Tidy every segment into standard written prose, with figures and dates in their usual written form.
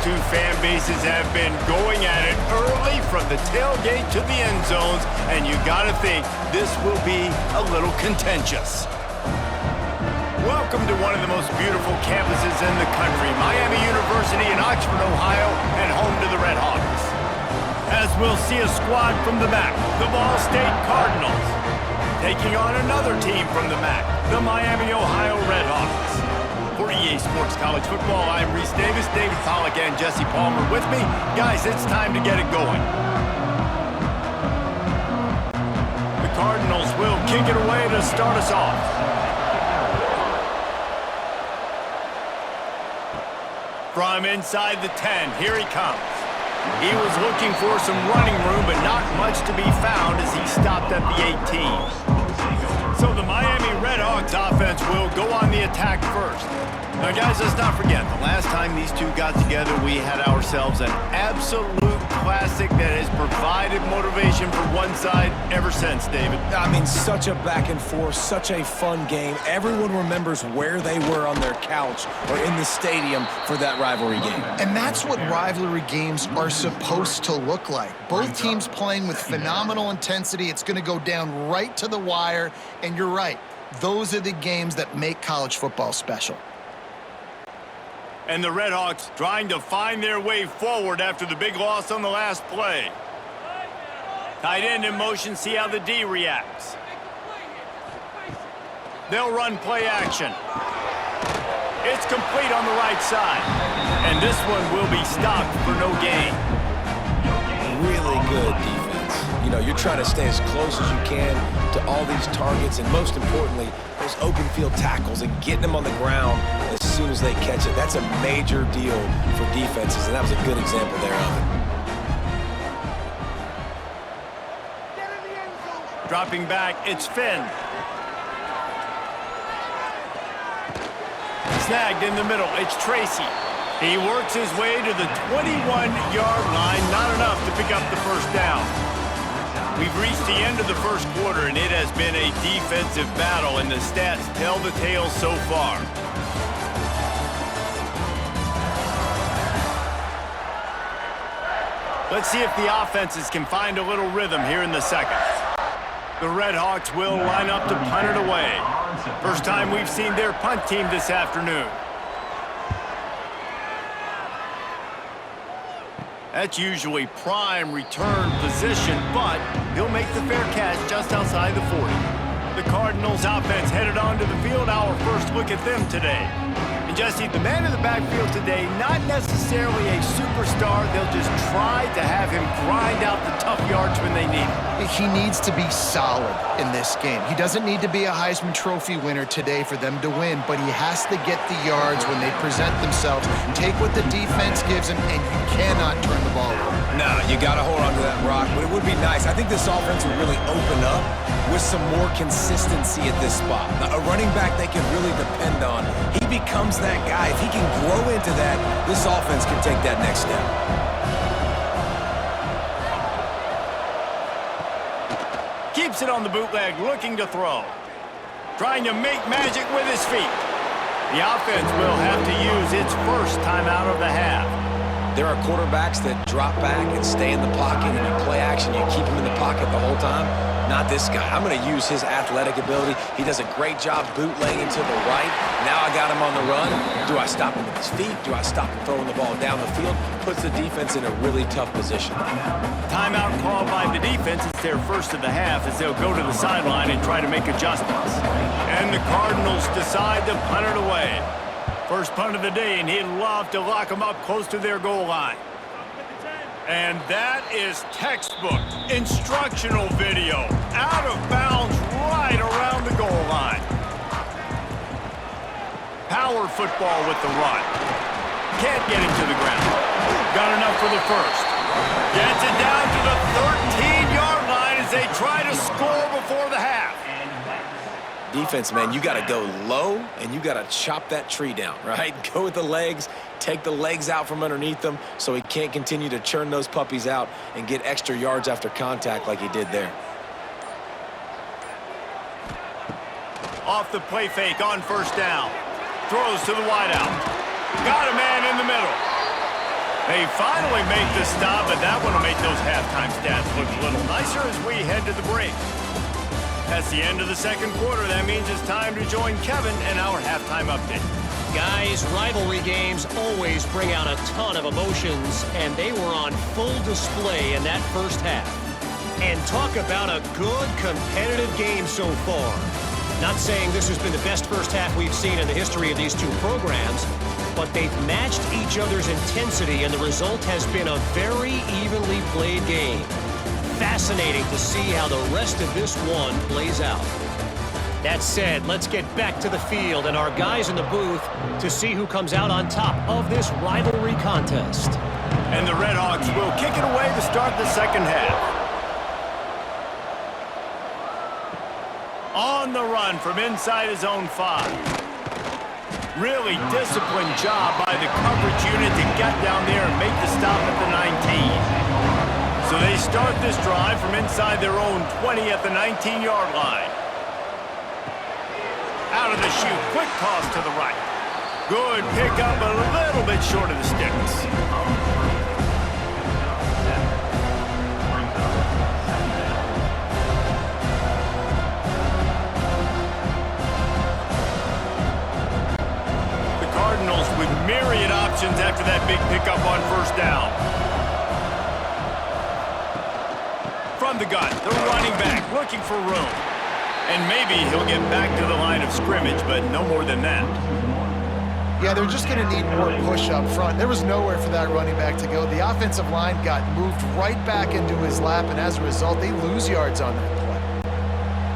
two fan bases have been going at it early from the tailgate to the end zones, and you gotta think this will be a little contentious. Welcome to one of the most beautiful campuses in the country, Miami University in Oxford, Ohio, and home to the Red Hawks. As we'll see a squad from the MAC, the Ball State Cardinals, taking on another team from the MAC, the Miami, Ohio Red Hawks. For EA Sports College Football, I'm Reese Davis, David Pollack, and Jesse Palmer with me. Guys, it's time to get it going. The Cardinals will kick it away to start us off. From inside the 10, here he comes. He was looking for some running room, but not much to be found as he stopped at the 18. So the Miami Red Hawks offense will go on the attack first. Now, guys, let's not forget, the last time these two got together, we had ourselves an absolute classic that has provided motivation for one side ever since, David. I mean, such a back and forth, such a fun game. Everyone remembers where they were on their couch or in the stadium for that rivalry game. And that's what rivalry games are supposed to look like. Both teams playing with phenomenal intensity. It's going to go down right to the wire. And you're right, those are the games that make college football special. And the Red Hawks trying to find their way forward after the big loss on the last play. Tight end in motion, see how the D reacts. They'll run play action. It's complete on the right side. And this one will be stopped for no gain. Really good defense. You know, you're trying to stay as close as you can to all these targets, and most importantly, those open field tackles and getting them on the ground as soon as they catch it. That's a major deal for defenses, and that was a good example there of it. Dropping back, it's Finn. Snagged in the middle, it's Tracy. He works his way to the 21-yard line, not enough to pick up the first down. We've reached the end of the first quarter, and it has been a defensive battle, and the stats tell the tale so far. Let's see if the offenses can find a little rhythm here in the second. The Red Hawks will line up to punt it away. First time we've seen their punt team this afternoon. That's usually prime return position, but he'll make the fair catch just outside the 40. The Cardinals offense headed onto the field. Our first look at them today. And Jesse, the man in the backfield today, not necessarily a superstar. They'll just try to have him grind out the tough yards when they need it. He needs to be solid in this game. He doesn't need to be a Heisman Trophy winner today for them to win, but he has to get the yards when they present themselves. Take what the defense gives him, and you cannot turn the ball over. No, you got to hold on to that rock, but it would be nice. I think this offense would really open up with some more consistency at this spot. A running back they can really depend on. He becomes that guy. If he can grow into that, this offense can take that next step. Keeps it on the bootleg, looking to throw. Trying to make magic with his feet. The offense will have to use its first timeout of the half. There are quarterbacks that drop back and stay in the pocket, and in play action, you keep him in the pocket the whole time. Not this guy. I'm going to use his athletic ability. He does a great job bootlegging to the right. Now I got him on the run. Do I stop him with his feet? Do I stop him throwing the ball down the field? Puts the defense in a really tough position. Timeout called by the defense. It's their first of the half as they'll go to the sideline and try to make adjustments. And the Cardinals decide to punt it away. First punt of the day, and he'd love to lock them up close to their goal line. And that is textbook instructional video. Out of bounds right around the goal line. Power football with the run. Can't get him to the ground. Got enough for the first. Gets it down to the 13-yard line as they try to score before the half. Defense, man, you got to go low, and you got to chop that tree down, right? Go with the legs, take the legs out from underneath them so he can't continue to churn those puppies out and get extra yards after contact like he did there. Off the play fake on first down. Throws to the wideout. Got a man in the middle. They finally make the stop, but that one will make those halftime stats look a little nicer as we head to the break. That's the end of the second quarter. That means it's time to join Kevin and our halftime update. Guys, rivalry games always bring out a ton of emotions, and they were on full display in that first half. And talk about a good competitive game so far. Not saying this has been the best first half we've seen in the history of these two programs, but they've matched each other's intensity, and the result has been a very evenly played game. Fascinating to see how the rest of this one plays out. That said, let's get back to the field and our guys in the booth to see who comes out on top of this rivalry contest. And the Redhawks will kick it away to start the second half. On the run from inside his own 5. Really disciplined job by the coverage unit to get down there and make the stop at the 19. So they start this drive from inside their own 20 at the 19-yard line. Out of the chute, quick toss to the right. Good pickup, a little bit short of the sticks. With myriad options after that big pickup on first down. From the gun, the running back looking for room. And maybe he'll get back to the line of scrimmage, but no more than that. Yeah, they're just going to need more push up front. There was nowhere for that running back to go. The offensive line got moved right back into his lap, and as a result, they lose yards on that play.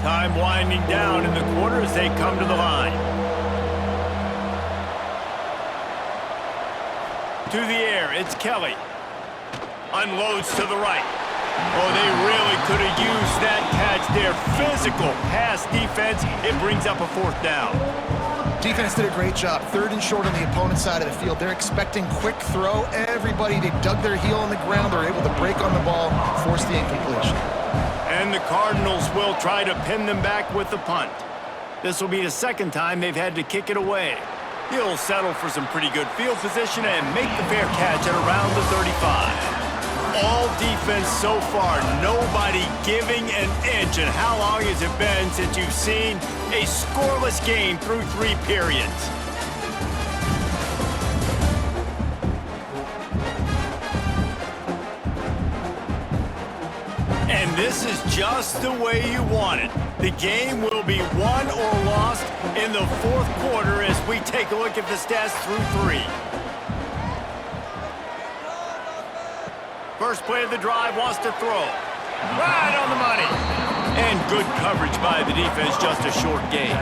Time winding down in the quarter as they come to the line. To the air, it's Kelly. Unloads to the right. Oh, they really could have used that catch there. Physical pass defense. It brings up a fourth down. Defense did a great job. 3rd and short on the opponent's side of the field. They're expecting quick throw. Everybody, they dug their heel on the ground. They're able to break on the ball, force the incompletion. And the Cardinals will try to pin them back with the punt. This will be the second time they've had to kick it away. He'll settle for some pretty good field position and make the fair catch at around the 35. All defense so far, nobody giving an inch. And how long has it been since you've seen a scoreless game through 3 periods? And this is just the way you want it. The game will be won or lost in the fourth quarter as we take a look at the stats through 3. First play of the drive, wants to throw. Right on the money. And good coverage by the defense, just a short gain.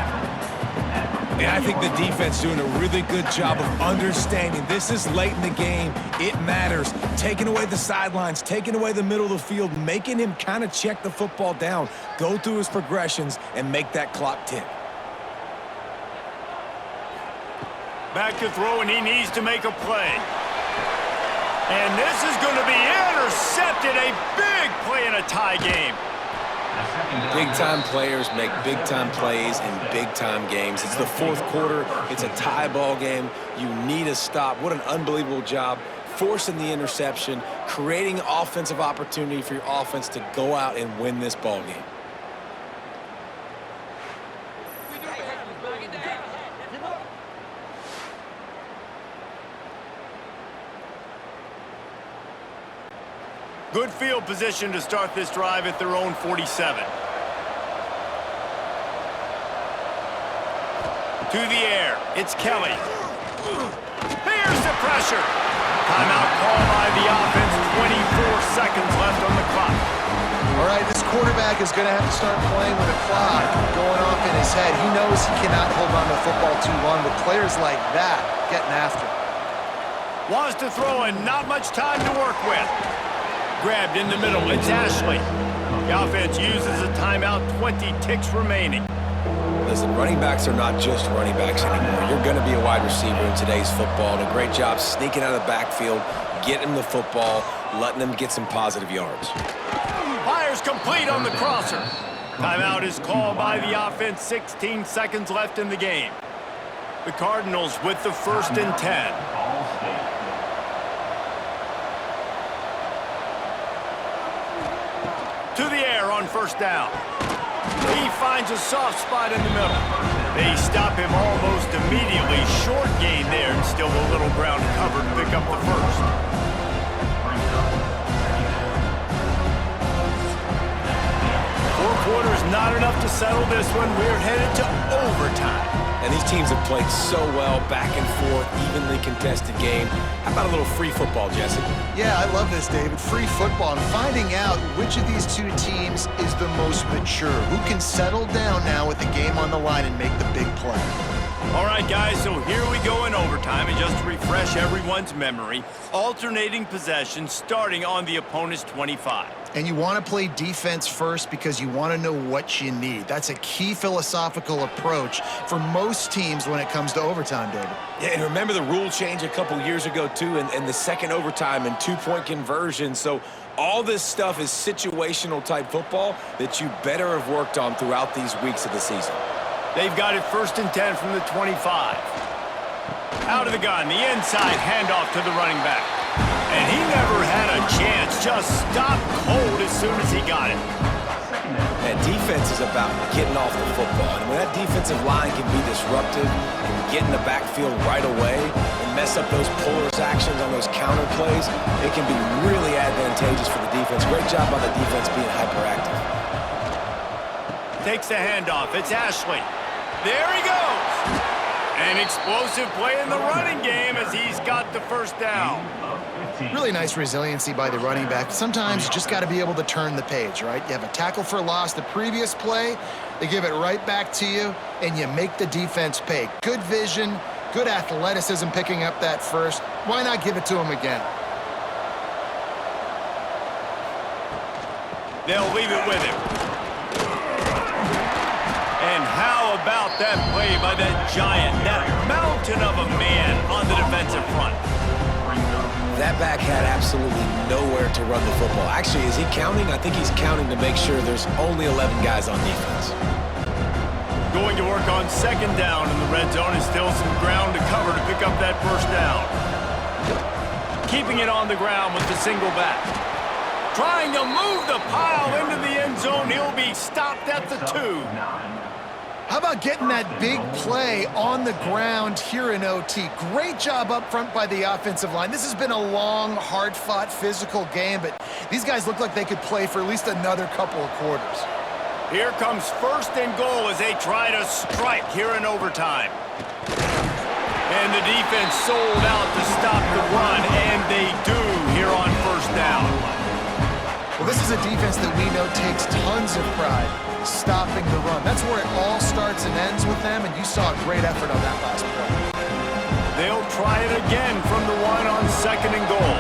And I think the defense doing a really good job of understanding this is late in the game. It matters. Taking away the sidelines, taking away the middle of the field, making him kind of check the football down, go through his progressions, and make that clock tick. Back to throw, and he needs to make a play. And this is going to be intercepted. A big play in a tie game. Big-time players make big-time plays in big-time games. It's the fourth quarter. It's a tie ball game. You need a stop. What an unbelievable job forcing the interception, creating offensive opportunity for your offense to go out and win this ball game. Good field position to start this drive at their own 47. To the air, it's Kelly. Here's the pressure. Timeout call by the offense, 24 seconds left on the clock. All right, this quarterback is going to have to start playing with a clock going off in his head. He knows he cannot hold on to the football too long, with players like that getting after him. Wants to throw and not much time to work with. Grabbed in the middle, it's Ashley. The offense uses a timeout, 20 ticks remaining. Listen, running backs are not just running backs anymore. You're going to be a wide receiver in today's football, and a great job sneaking out of the backfield, getting the football, letting them get some positive yards. Fires complete on the crosser. Timeout is called by the offense, 16 seconds left in the game. The Cardinals with the 1st and 10. to the air on first down. He finds a soft spot in the middle. They stop him almost immediately. Short gain there, and still a little ground to cover to pick up the first. Four quarters not enough to settle this one. We're headed to overtime. And these teams have played so well, back and forth, evenly contested game. How about a little free football, Jesse? Yeah, I love this, David. Free football. And finding out which of these two teams is the most mature. Who can settle down now with the game on the line and make the big play. All right, guys, so here we go in overtime. And just to refresh everyone's memory, alternating possession starting on the opponent's 25. And you want to play defense first because you want to know what you need. That's a key philosophical approach for most teams when it comes to overtime, David. Yeah, and remember the rule change a couple years ago, too, and the second overtime and two-point conversion. So all this stuff is situational type football that you better have worked on throughout these weeks of the season. They've got it 1st and 10 from the 25. Out of the gun, the inside handoff to the running back. And he never had a chance, just stopped cold as soon as he got it. And defense is about getting off the football. And when that defensive line can be disruptive and get in the backfield right away and mess up those puller's actions on those counter plays, it can be really advantageous for the defense. Great job by the defense being hyperactive. Takes the handoff. It's Ashley. There he goes. An explosive play in the running game as he's got the first down. Really nice resiliency by the running back. Sometimes you just got to be able to turn the page, right? You have a tackle for loss the previous play, they give it right back to you, and you make the defense pay. Good vision, good athleticism picking up that first. Why not give it to him again? They'll leave it with him. And how about that play by that giant, that mountain of a man on the defensive front? That back had absolutely nowhere to run the football. Actually, is he counting? I think he's counting to make sure there's only 11 guys on defense. Going to work on second down in the red zone is still some ground to cover to pick up that first down. Keeping it on the ground with the single back. Trying to move the pile into the end zone. He'll be stopped at the 2. How about getting that big play on the ground here in OT? Great job up front by the offensive line. This has been a long, hard-fought, physical game, but these guys look like they could play for at least another couple of quarters. Here comes 1st and goal as they try to strike here in overtime. And the defense sold out to stop the run, and they do here on first down. Well, this is a defense that we know takes tons of pride stopping the run. That's where it all starts and ends with them, and you saw a great effort on that last play. They'll try it again from the 1 on 2nd and goal.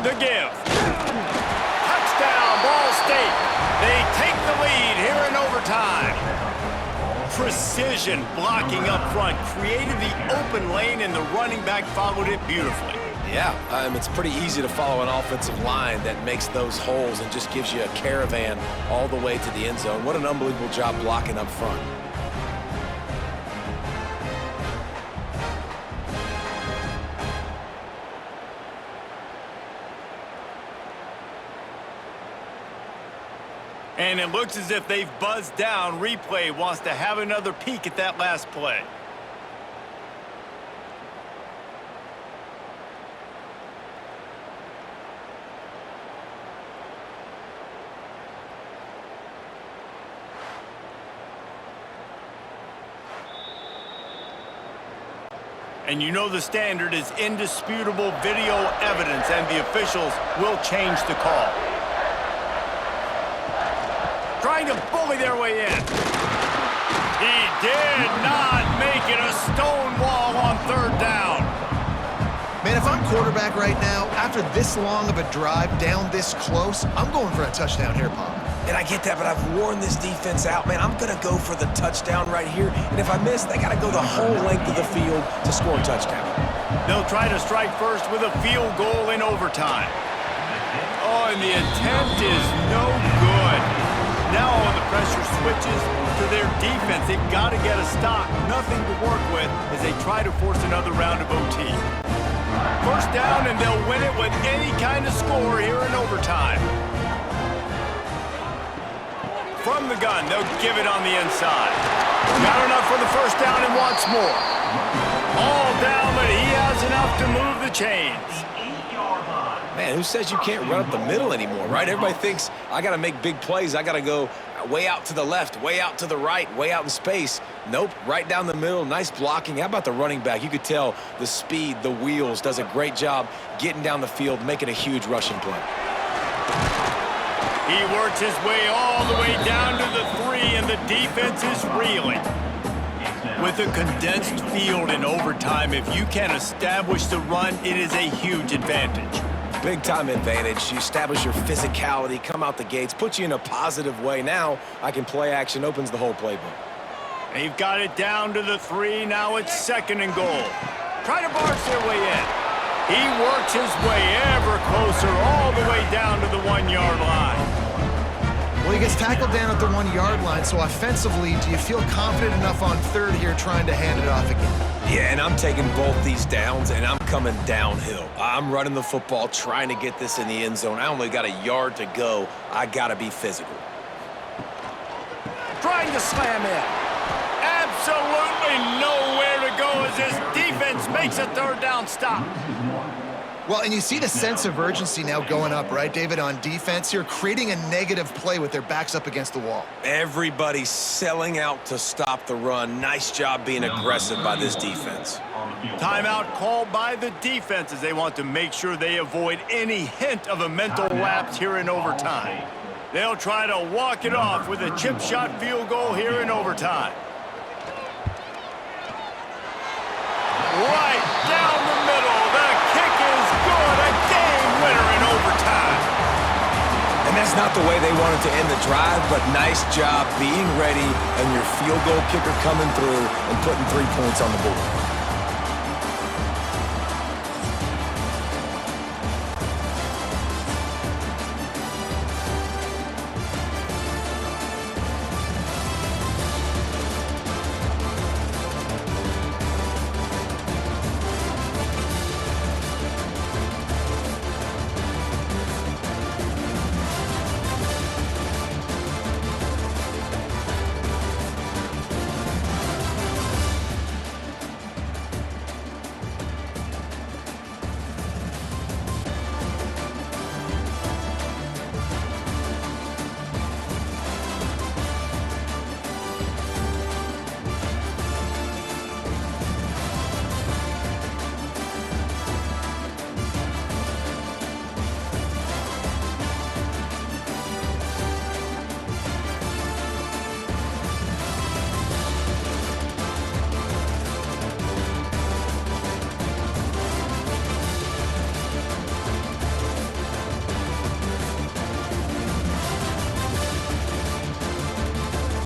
The give. Touchdown, Ball State. They take the lead here in overtime. Precision blocking up front created the open lane, and the running back followed it beautifully. Yeah, it's pretty easy to follow an offensive line that makes those holes and just gives you a caravan all the way to the end zone. What an unbelievable job blocking up front. And it looks as if they've buzzed down. Replay wants to have another peek at that last play. And you know the standard is indisputable video evidence, and the officials will change the call. Trying to bully their way in. He did not make it a stone wall on 3rd down. Man, if I'm quarterback right now, after this long of a drive down this close, I'm going for a touchdown here, Pop. And I get that, but I've worn this defense out. Man, I'm going to go for the touchdown right here. And if I miss, they got to go the whole length of the field to score a touchdown. They'll try to strike first with a field goal in overtime. Oh, and the attempt is no good. Now all the pressure switches to their defense. They've got to get a stop. Nothing to work with as they try to force another round of OT. First down, and they'll win it with any kind of score here in overtime. From the gun, they'll give it on the inside. Got enough for the first down and wants more. All down, but he has enough to move the chains. Man, who says you can't run up the middle anymore, right? Everybody thinks I got to make big plays. I got to go way out to the left, way out to the right, way out in space. Nope, right down the middle, nice blocking. How about the running back? You could tell the speed, the wheels, does a great job getting down the field, making a huge rushing play. He works his way all the way down to the 3, and the defense is reeling. With a condensed field in overtime, if you can establish the run, it is a huge advantage. Big-time advantage. You establish your physicality, come out the gates, put you in a positive way. Now, I can play action, opens the whole playbook. They've got it down to the 3. Now it's 2nd and goal. Try to barge their way in. He works his way ever closer all the way down to the 1-yard line. Well, he gets tackled down at the 1-yard line, so offensively, do you feel confident enough on 3rd here trying to hand it off again? Yeah, and I'm taking both these downs, and I'm coming downhill. I'm running the football, trying to get this in the end zone. I only got a yard to go. I got to be physical. Trying to slam in. Absolutely nowhere to go as this defense makes a 3rd down stop. Well, and you see the sense of urgency now going up, right, David, on defense here, creating a negative play with their backs up against the wall. Everybody's selling out to stop the run. Nice job being aggressive by this defense. Timeout called by the defense as they want to make sure they avoid any hint of a mental lapse here in overtime. They'll try to walk it off with a chip shot field goal here in overtime. Right down the middle. The kick is good. A game winner in overtime. And that's not the way they wanted to end the drive, but nice job being ready and your field goal kicker coming through and putting 3 points on the board.